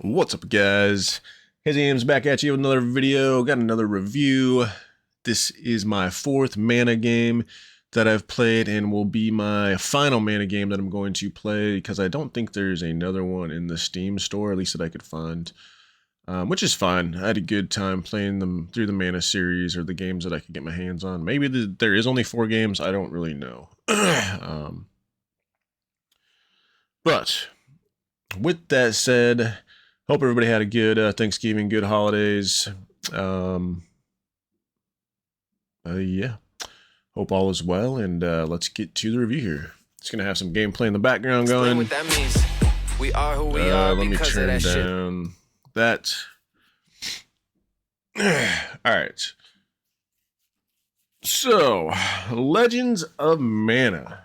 What's up, guys? Ames back at you with another video. Got another review. This is my fourth mana game that I've played and will be my final mana game that I'm going to play because I don't think there's another one in the Steam store, at least that I could find, which is fine. I had a good time playing them through the mana series or the games that I could get my hands on. Maybe there is only 4 games. I don't really know. But with that said, hope everybody had a good Thanksgiving, good holidays. Yeah. Hope all is well, and let's get to the review here. It's gonna have some gameplay in the background going. What that means. We are who we are Let me because turn of that down that. All right. So, Legends of Mana.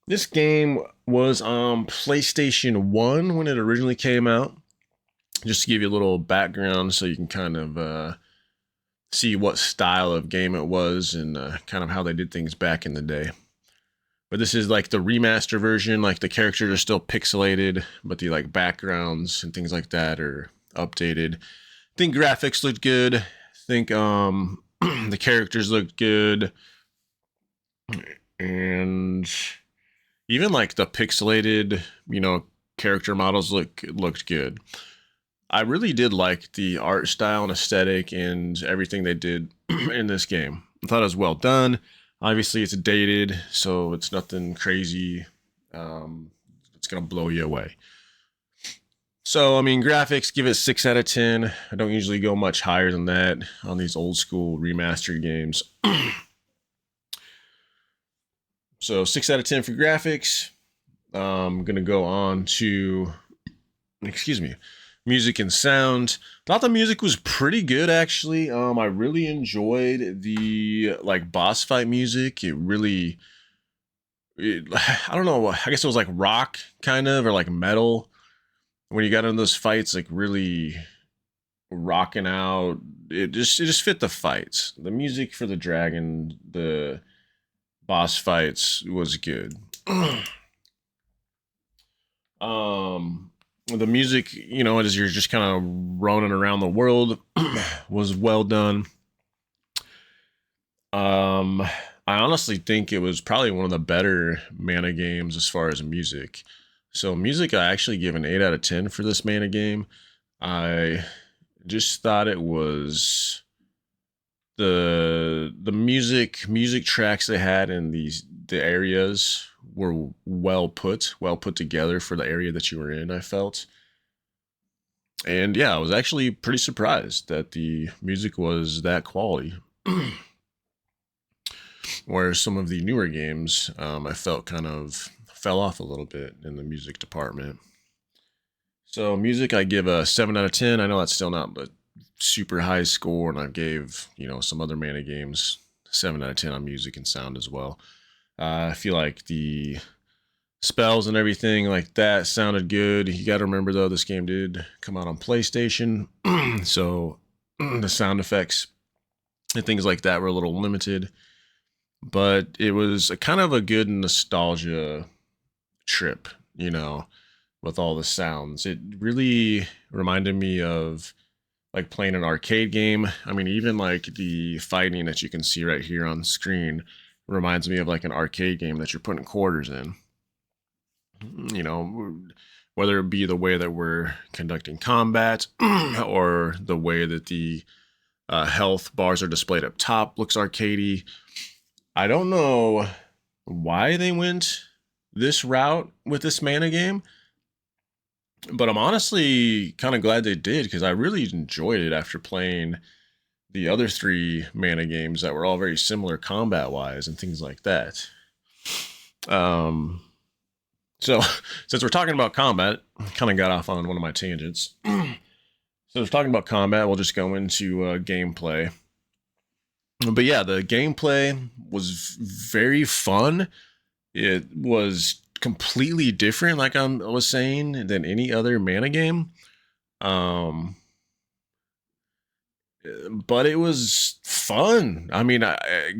This game was on PlayStation 1 when it originally came out. Just to give you a little background so you can kind of see what style of game it was and kind of how they did things back in the day. But this is like the remaster version, like the characters are still pixelated, but the like backgrounds and things like that are updated. I think graphics looked good. I think the characters looked good. And even like the pixelated, character models looked good. I really did like the art style and aesthetic and everything they did in this game. I thought it was well done. Obviously, it's dated, so it's nothing crazy. It's gonna blow you away. So, I mean, graphics, give it 6 out of 10. I don't usually go much higher than that on these old school remastered games. So 6 out of 10 for graphics. I'm gonna go on to, music and sound. Thought the music was pretty good, actually. I really enjoyed the boss fight music. I don't know. I guess it was like rock kind of, or like metal. When you got into those fights, like really rocking out. It just fit the fights. The music for the dragon, the boss fights was good. The music, as you're just kind of roaming around the world, was well done. I honestly think it was probably one of the better mana games as far as music. So music, I actually give an 8 out of 10 for this mana game. I just thought it was the music tracks they had in the areas were well put together for the area that you were in, I felt. And yeah, I was actually pretty surprised that the music was that quality. Whereas some of the newer games, I felt kind of fell off a little bit in the music department. So music, I give a 7 out of 10. I know that's still not a super high score, and I gave, some other mana games 7 out of 10 on music and sound as well. I feel like the spells and everything like that sounded good. You got to remember, though, this game did come out on PlayStation, so the sound effects and things like that were a little limited. But it was kind of a good nostalgia trip, with all the sounds. It really reminded me of like playing an arcade game. I mean, even like the fighting that you can see right here on screen reminds me of like an arcade game that you're putting quarters in. Whether it be the way that we're conducting combat or the way that the health bars are displayed up top looks arcadey. I don't know why they went this route with this mana game, but I'm honestly kind of glad they did because I really enjoyed it after playing the other 3 mana games that were all very similar combat-wise and things like that. So since we're talking about combat, I kind of got off on one of my tangents. So we're talking about combat, we'll just go into gameplay. But yeah, the gameplay was very fun. It was completely different, like I was saying, than any other mana game. But it was fun. I mean,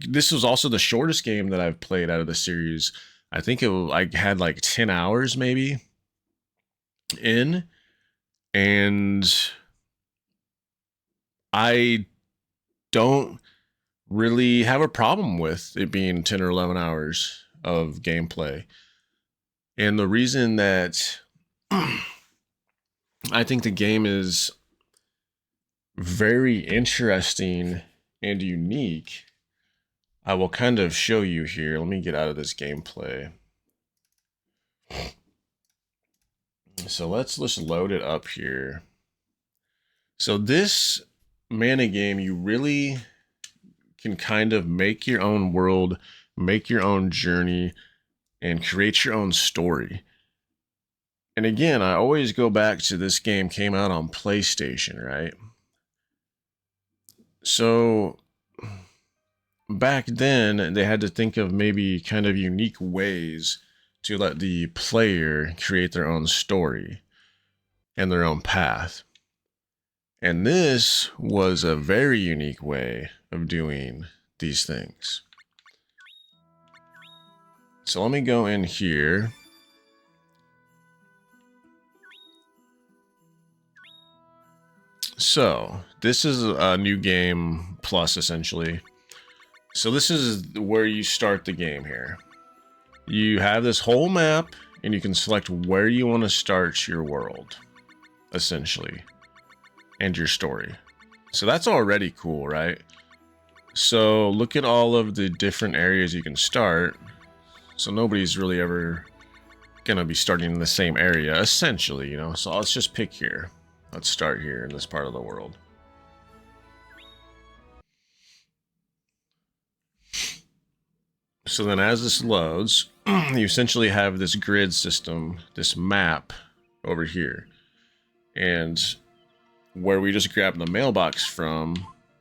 this was also the shortest game that I've played out of the series. I think I had like 10 hours maybe. in, and I don't really have a problem with it being 10 or 11 hours of gameplay. And the reason that I think the game is very interesting and unique, I will kind of show you here. Let me get out of this gameplay. So let's just load it up here. So this Mana game, you really can kind of make your own world, make your own journey, and create your own story. And again, I always go back to this game came out on PlayStation, right? So back then, they had to think of maybe kind of unique ways to let the player create their own story and their own path. And this was a very unique way of doing these things. So let me go in here. So this is a new game plus, essentially. So this is where you start the game here. You have this whole map, and you can select where you want to start your world, essentially, and your story. So that's already cool, right? So look at all of the different areas you can start. So nobody's really ever gonna be starting in the same area, essentially, you know? So let's just pick here. Let's start here in this part of the world. So then as this loads, you essentially have this grid system, this map over here. And where we just grabbed the mailbox from,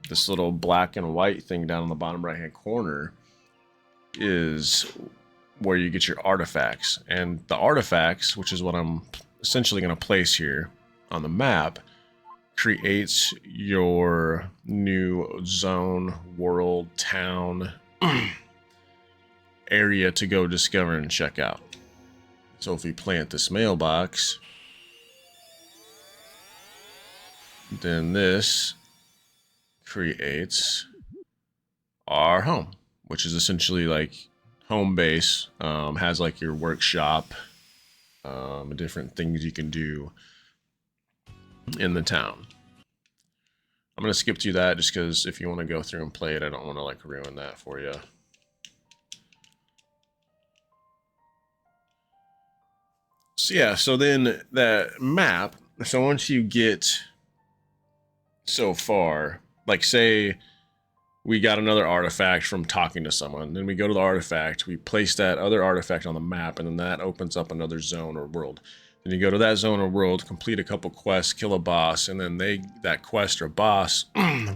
this little black and white thing down in the bottom right hand corner, is where you get your artifacts. And the artifacts, which is what I'm essentially going to place here on the map, creates your new zone, world, town, area to go discover and check out. So if we plant this mailbox, then this creates our home, which is essentially like home base. Has like your workshop, different things you can do in the town. I'm gonna skip through that just because if you want to go through and play it, I don't want to like ruin that for you. So yeah, so then that map, so once you get so far, like say we got another artifact from talking to someone, then we go to the artifact, we place that other artifact on the map, and then that opens up another zone or world. Then you go to that zone or world, complete a couple quests, kill a boss, and then that quest or boss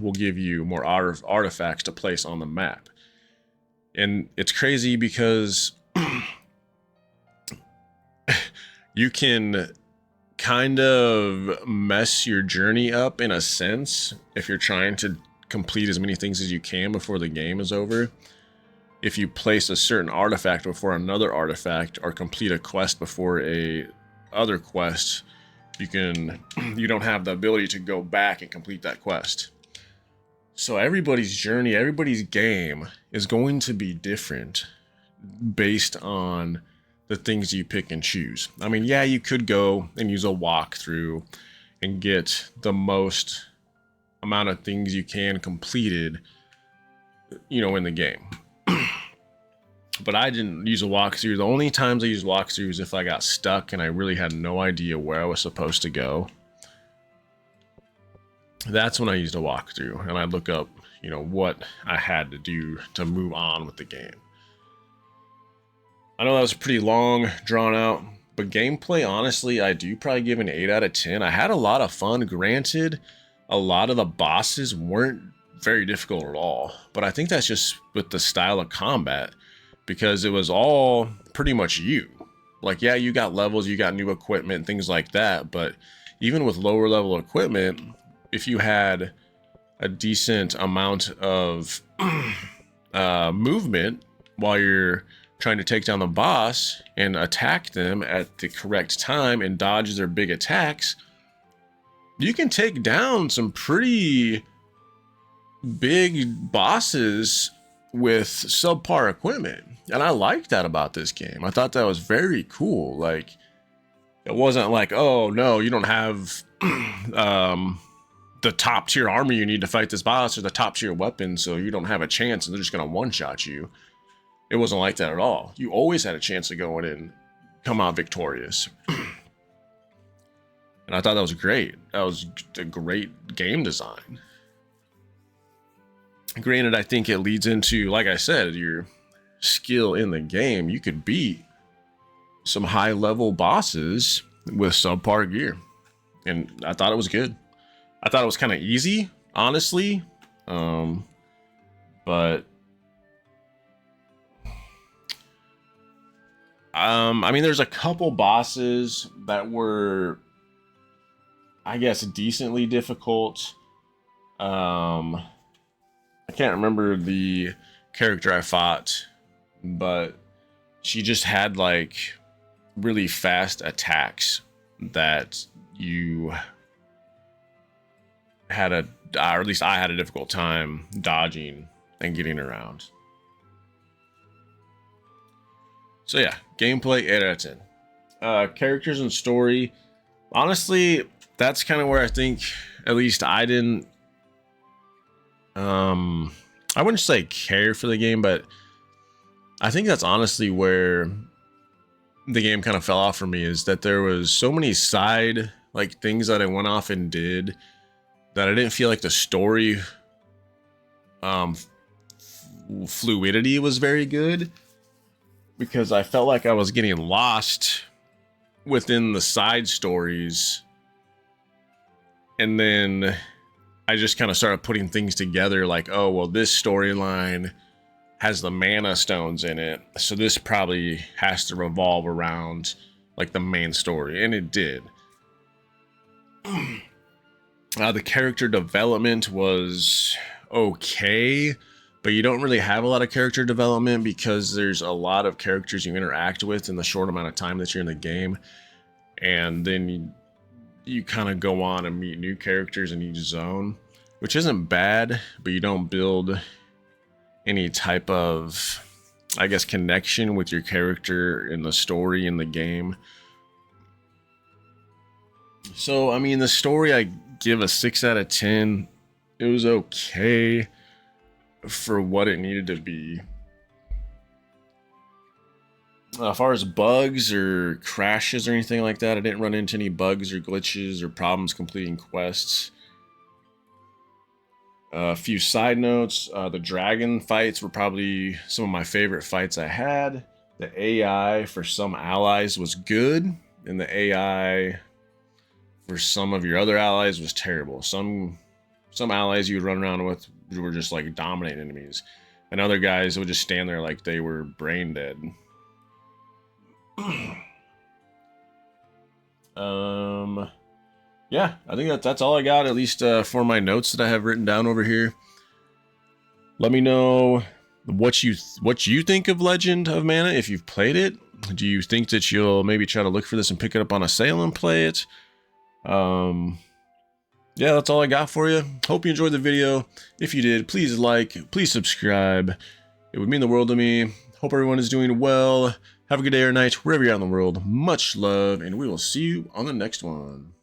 will give you more artifacts to place on the map. And it's crazy because you can kind of mess your journey up in a sense if you're trying to complete as many things as you can before the game is over. If you place a certain artifact before another artifact or complete a quest before a other quest, you don't have the ability to go back and complete that quest. So everybody's journey, everybody's game is going to be different based on the things you pick and choose. I mean, yeah, you could go and use a walkthrough and get the most amount of things you can completed, in the game. But I didn't use a walkthrough. The only times I use walkthrough is if I got stuck and I really had no idea where I was supposed to go. That's when I used a walkthrough and I look up, what I had to do to move on with the game. I know that was pretty long, drawn out, but gameplay, honestly, I do probably give an 8 out of 10. I had a lot of fun. Granted, a lot of the bosses weren't very difficult at all, but I think that's just with the style of combat, because it was all pretty much you. Like, yeah, you got levels, you got new equipment, things like that, but even with lower level equipment, if you had a decent amount of movement while you're trying to take down the boss and attack them at the correct time and dodge their big attacks, you can take down some pretty big bosses with subpar equipment. And I like that about this game. I thought that was very cool. Like, it wasn't like, oh no, you don't have the top tier armor you need to fight this boss, or the top tier weapon, so you don't have a chance and they're just gonna one-shot you. It wasn't like that at all. You always had a chance to go in and come out victorious. And I thought that was great. That was a great game design. Granted, I think it leads into, like I said, your skill in the game. You could beat some high level bosses with subpar gear. And I thought it was good. I thought it was kind of easy, honestly. But I mean, there's a couple bosses that were, I guess, decently difficult. I can't remember the character I fought, but she just had like really fast attacks that you had or at least I had a difficult time dodging and getting around. So yeah, gameplay 8 out of 10. Characters and story, honestly, that's kind of where I think, at least I didn't, I wouldn't say care for the game, but I think that's honestly where the game kind of fell off for me, is that there was so many side like things that I went off and did that I didn't feel like the story fluidity was very good, because I felt like I was getting lost within the side stories, and then I just kind of started putting things together like, oh, well, this storyline has the mana stones in it, so this probably has to revolve around like the main story, and it did. The character development was okay, but you don't really have a lot of character development because there's a lot of characters you interact with in the short amount of time that you're in the game, and then you kind of go on and meet new characters in each zone, which isn't bad, but you don't build any type of, I guess, connection with your character in the story in the game. So, I mean, the story I give a 6 out of 10. It was okay for what it needed to be. As far as bugs or crashes or anything like that, I didn't run into any bugs or glitches or problems completing quests. A few side notes. The dragon fights were probably some of my favorite fights I had. The AI for some allies was good, and the AI for some of your other allies was terrible. Some allies you would run around with were just like dominating enemies, and other guys would just stand there like they were brain dead. Yeah, I think that's all I got, at least for my notes that I have written down over here. Let me know what you think of Legend of Mana if you've played it. Do you think that you'll maybe try to look for this and pick it up on a sale and play it? Yeah, that's all I got for you. Hope you enjoyed the video. If you did, please like, please subscribe. It would mean the world to me. Hope everyone is doing well. Have a good day or night, wherever you're at in the world. Much love, and we will see you on the next one.